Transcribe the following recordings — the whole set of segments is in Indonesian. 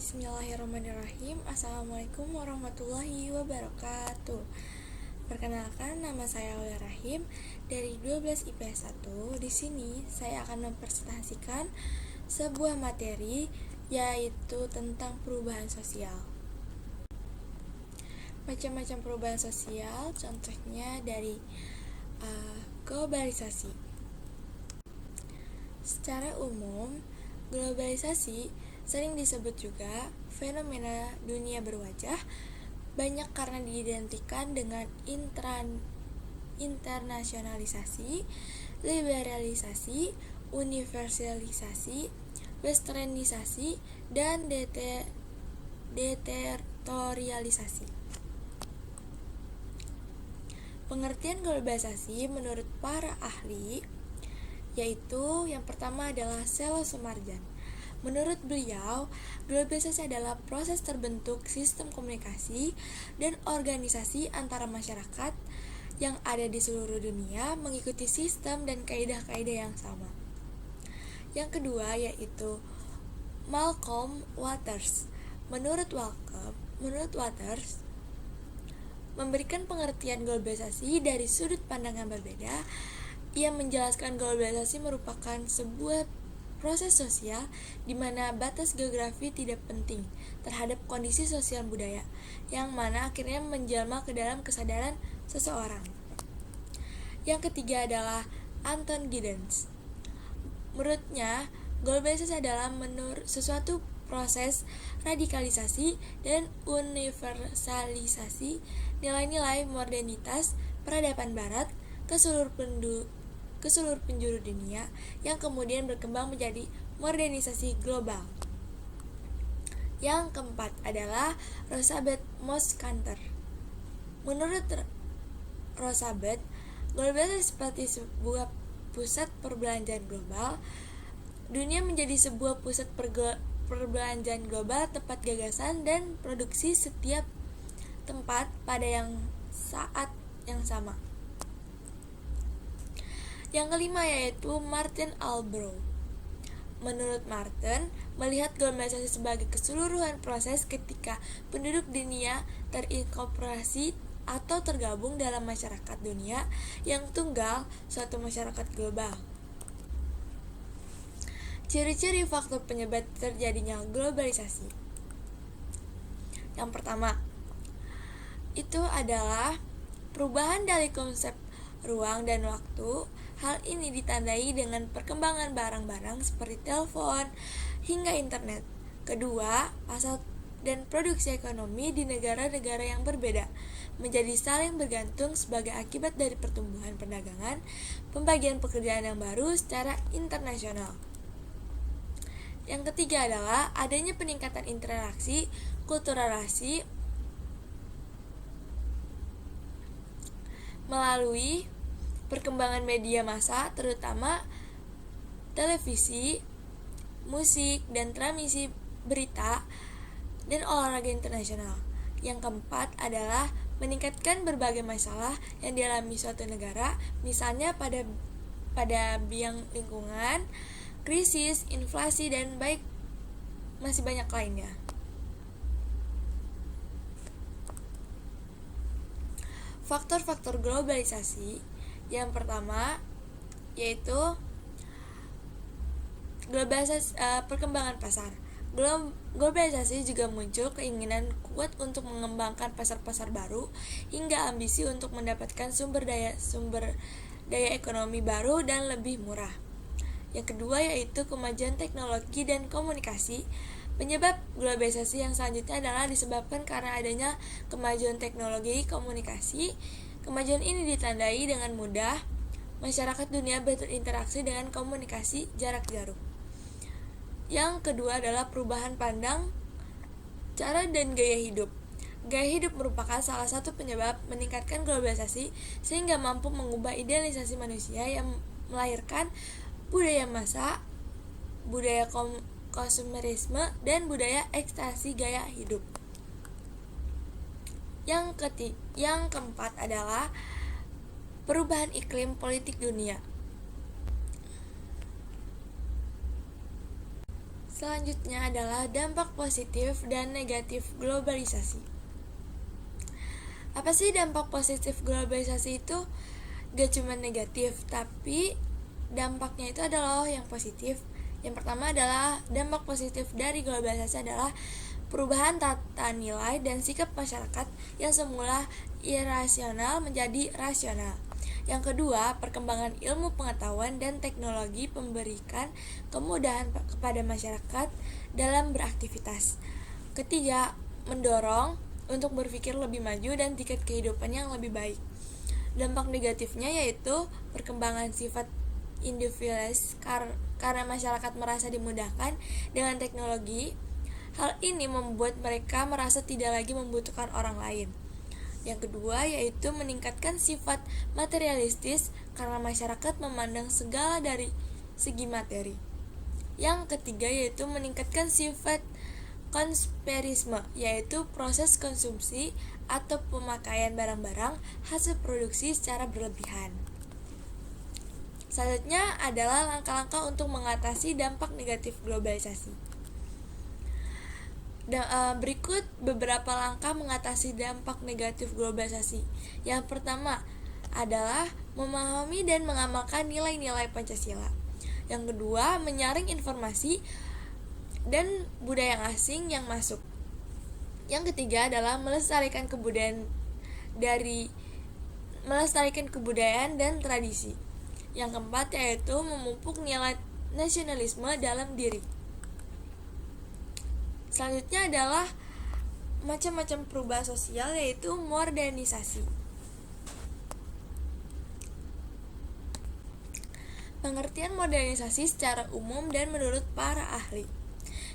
Bismillahirrahmanirrahim. Assalamualaikum warahmatullahi wabarakatuh. Perkenalkan, nama saya Aulia Rahim dari 12 IPS 1. Di sini saya akan mempresentasikan sebuah materi yaitu tentang perubahan sosial. Macam-macam perubahan sosial, contohnya dari globalisasi. Secara umum, globalisasi sering disebut juga fenomena dunia berwajah, banyak karena diidentikan dengan internasionalisasi, liberalisasi, universalisasi, westernisasi, dan deteritorialisasi. Pengertian globalisasi menurut para ahli yaitu yang pertama adalah Selo Sumarjan. Menurut beliau, globalisasi adalah proses terbentuk sistem komunikasi dan organisasi antara masyarakat yang ada di seluruh dunia mengikuti sistem dan kaidah-kaidah yang sama. Yang kedua yaitu Malcolm Waters. Menurut Waters, memberikan pengertian globalisasi dari sudut pandang yang berbeda. Ia menjelaskan globalisasi merupakan sebuah proses sosial di mana batas geografi tidak penting terhadap kondisi sosial budaya, yang mana akhirnya menjelma ke dalam kesadaran seseorang. Yang ketiga adalah Anton Giddens. Menurutnya, globalisasi adalah suatu proses radikalisasi dan universalisasi nilai-nilai modernitas peradaban barat ke seluruh penjuru dunia yang kemudian berkembang menjadi modernisasi global. Yang keempat adalah Rosabeth Moskanter. Menurut Rosabeth, globalisasi seperti sebuah pusat perbelanjaan global. Dunia menjadi sebuah pusat perbelanjaan global, tempat gagasan dan produksi setiap tempat pada saat yang sama. Yang kelima yaitu Martin Albro. Menurut Martin, melihat globalisasi sebagai keseluruhan proses ketika penduduk dunia terinkorporasi atau tergabung dalam masyarakat dunia yang tunggal, suatu masyarakat global. Ciri-ciri faktor penyebab terjadinya globalisasi. Yang pertama, itu adalah perubahan dari konsep ruang dan waktu. Hal ini ditandai dengan perkembangan barang-barang seperti telepon hingga internet. Kedua, pasar dan produksi ekonomi di negara-negara yang berbeda menjadi saling bergantung sebagai akibat dari pertumbuhan perdagangan, pembagian pekerjaan yang baru secara internasional. Yang ketiga adalah adanya peningkatan interaksi, kulturalisasi melalui perkembangan media massa, terutama televisi, musik, dan transmisi berita dan olahraga internasional. Yang keempat adalah meningkatkan berbagai masalah yang dialami suatu negara, misalnya pada bidang lingkungan, krisis, inflasi, dan masih banyak lainnya. Faktor-faktor globalisasi yang pertama yaitu globalisasi, perkembangan pasar. Globalisasi juga muncul keinginan kuat untuk mengembangkan pasar-pasar baru hingga ambisi untuk mendapatkan sumber daya ekonomi baru dan lebih murah. Yang kedua yaitu kemajuan teknologi dan komunikasi. Penyebab globalisasi yang selanjutnya adalah disebabkan karena adanya kemajuan teknologi komunikasi. Kemajuan ini ditandai dengan mudah masyarakat dunia berinteraksi dengan komunikasi jarak jauh. Yang kedua adalah perubahan pandang, cara dan gaya hidup. Gaya hidup merupakan salah satu penyebab meningkatkan globalisasi sehingga mampu mengubah idealisasi manusia yang melahirkan budaya massa, budaya konsumerisme, dan budaya ekstasi gaya hidup. Yang keempat adalah perubahan iklim politik dunia. Selanjutnya adalah dampak positif dan negatif globalisasi. Apa sih dampak positif globalisasi itu? Gak cuma negatif, tapi dampaknya itu adalah yang positif. Yang pertama adalah dampak positif dari globalisasi adalah perubahan tata nilai dan sikap masyarakat yang semula irasional menjadi rasional. Yang kedua, perkembangan ilmu pengetahuan dan teknologi memberikan kemudahan kepada masyarakat dalam beraktivitas. Ketiga, mendorong untuk berpikir lebih maju dan tingkat kehidupan yang lebih baik. Dampak negatifnya yaitu perkembangan sifat individualis karena masyarakat merasa dimudahkan dengan teknologi. Hal ini membuat mereka merasa tidak lagi membutuhkan orang lain. Yang kedua yaitu meningkatkan sifat materialistis karena masyarakat memandang segala dari segi materi. Yang ketiga yaitu meningkatkan sifat konsumerisme, yaitu proses konsumsi atau pemakaian barang-barang hasil produksi secara berlebihan. Selanjutnya adalah langkah-langkah untuk mengatasi dampak negatif globalisasi. Berikut beberapa langkah mengatasi dampak negatif globalisasi. Yang pertama adalah memahami dan mengamalkan nilai-nilai Pancasila. Yang kedua, menyaring informasi dan budaya asing yang masuk. Yang ketiga adalah melestarikan kebudayaan dan tradisi. Yang keempat yaitu memupuk nilai nasionalisme dalam diri. Selanjutnya adalah macam-macam perubahan sosial yaitu modernisasi. Pengertian modernisasi secara umum dan menurut para ahli.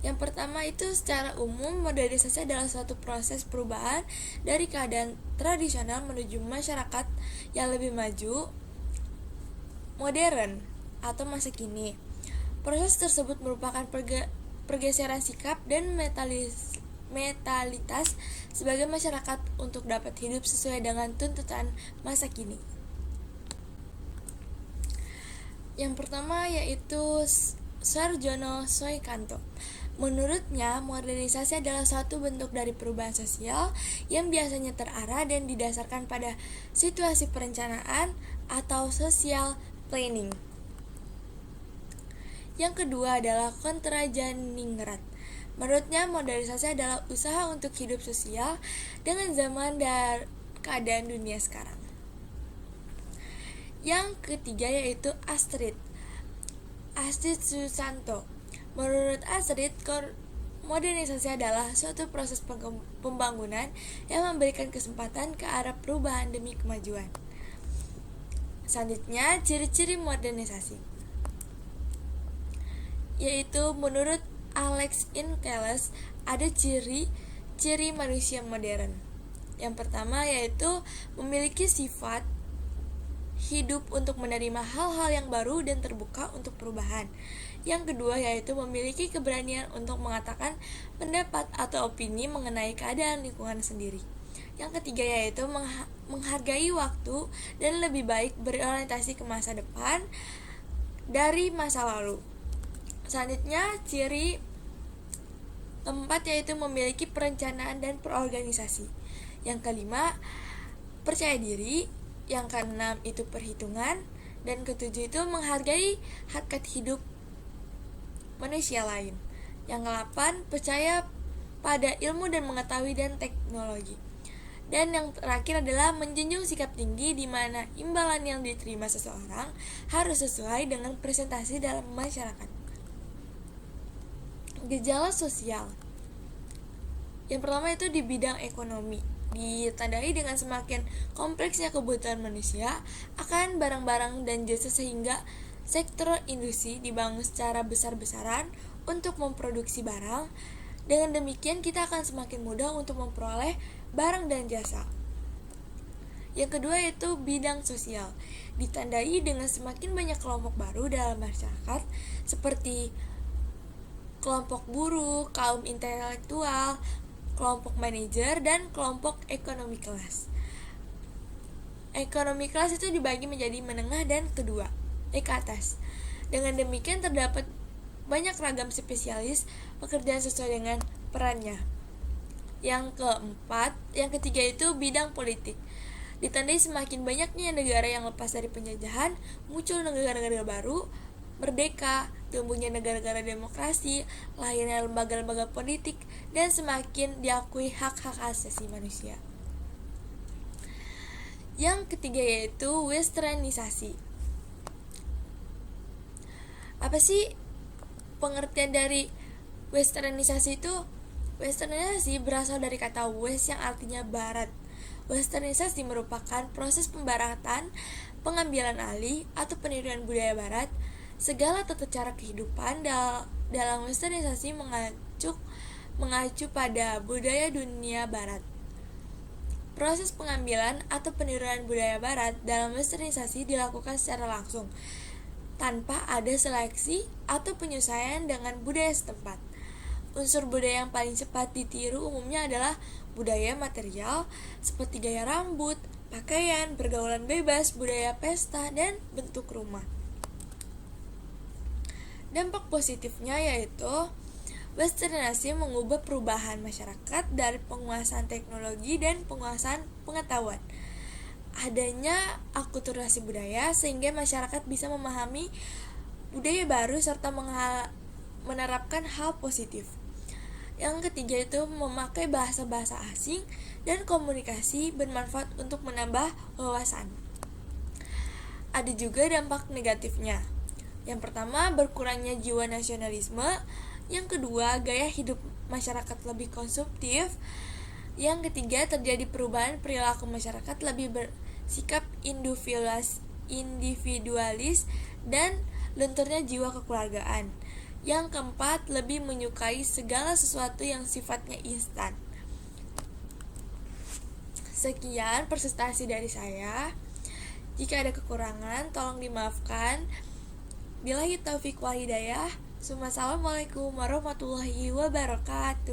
Yang pertama itu secara umum modernisasi adalah suatu proses perubahan dari keadaan tradisional menuju masyarakat yang lebih maju, modern atau masa kini. Proses tersebut merupakan pergeseran sikap dan mentalitas sebagai masyarakat untuk dapat hidup sesuai dengan tuntutan masa kini. Yang pertama yaitu Sarjono Soekanto. Menurutnya, modernisasi adalah suatu bentuk dari perubahan sosial yang biasanya terarah dan didasarkan pada situasi perencanaan atau social planning. Yang kedua adalah Kontrajanningrat. Menurutnya, modernisasi adalah usaha untuk hidup sosial dengan zaman dan keadaan dunia sekarang. Yang ketiga yaitu Astrid Susanto. Menurut Astrid, modernisasi adalah suatu proses pembangunan yang memberikan kesempatan ke arah perubahan demi kemajuan. Selanjutnya, ciri-ciri modernisasi, yaitu menurut Alex Inkeles ada ciri manusia modern. Yang pertama yaitu memiliki sifat hidup untuk menerima hal-hal yang baru dan terbuka untuk perubahan. Yang kedua yaitu memiliki keberanian untuk mengatakan pendapat atau opini mengenai keadaan lingkungan sendiri. Yang ketiga yaitu menghargai waktu dan lebih baik berorientasi ke masa depan dari masa lalu. Selanjutnya, ciri keempat yaitu memiliki perencanaan dan perorganisasi. Yang kelima, percaya diri. Yang keenam itu perhitungan. Dan ketujuh itu menghargai hakikat hidup manusia lain. Yang kedelapan, percaya pada ilmu dan mengetahui dan teknologi. Dan yang terakhir adalah menjunjung sikap tinggi di mana imbalan yang diterima seseorang harus sesuai dengan presentasi dalam masyarakat. Gejala sosial. Yang pertama itu di bidang ekonomi, ditandai dengan semakin kompleksnya kebutuhan manusia akan barang-barang dan jasa sehingga sektor industri dibangun secara besar-besaran untuk memproduksi barang. Dengan demikian kita akan semakin mudah untuk memperoleh barang dan jasa. Yang kedua yaitu bidang sosial, ditandai dengan semakin banyak kelompok baru dalam masyarakat seperti kelompok buruh, kaum intelektual, kelompok manajer, dan kelompok ekonomi kelas. Ekonomi kelas itu dibagi menjadi menengah dan ke atas. Dengan demikian terdapat banyak ragam spesialis pekerjaan sesuai dengan perannya. Yang ketiga itu bidang politik. Ditandai semakin banyaknya negara yang lepas dari penjajahan, muncul negara-negara baru, merdeka, tumbuhnya negara-negara demokrasi, lahirnya lembaga-lembaga politik, dan semakin diakui hak-hak asasi manusia. Yang ketiga yaitu westernisasi. Apa sih pengertian dari westernisasi itu? Westernisasi berasal dari kata west yang artinya barat. Westernisasi merupakan proses pembaratan, pengambilan alih, atau peniruan budaya barat. Segala tata cara kehidupan dalam westernisasi mengacu pada budaya dunia barat. Proses pengambilan atau peniruan budaya barat dalam westernisasi dilakukan secara langsung, tanpa ada seleksi atau penyesuaian dengan budaya setempat. Unsur budaya yang paling cepat ditiru umumnya adalah budaya material seperti gaya rambut, pakaian, pergaulan bebas, budaya pesta, dan bentuk rumah. Dampak positifnya yaitu westernisasi mengubah perubahan masyarakat dari penguasaan teknologi dan penguasaan pengetahuan. Adanya akulturasi budaya sehingga masyarakat bisa memahami budaya baru serta menerapkan hal positif. Yang ketiga itu memakai bahasa-bahasa asing dan komunikasi bermanfaat untuk menambah wawasan. Ada juga dampak negatifnya. Yang pertama, berkurangnya jiwa nasionalisme. Yang kedua, gaya hidup masyarakat lebih konsumtif. Yang ketiga, terjadi perubahan perilaku masyarakat lebih bersikap individualis dan lunturnya jiwa kekeluargaan. Yang keempat, lebih menyukai segala sesuatu yang sifatnya instan. Sekian presentasi dari saya. Jika ada kekurangan, tolong dimaafkan. Billahi taufiq wal hidayah. Assalamualaikum warahmatullahi wabarakatuh.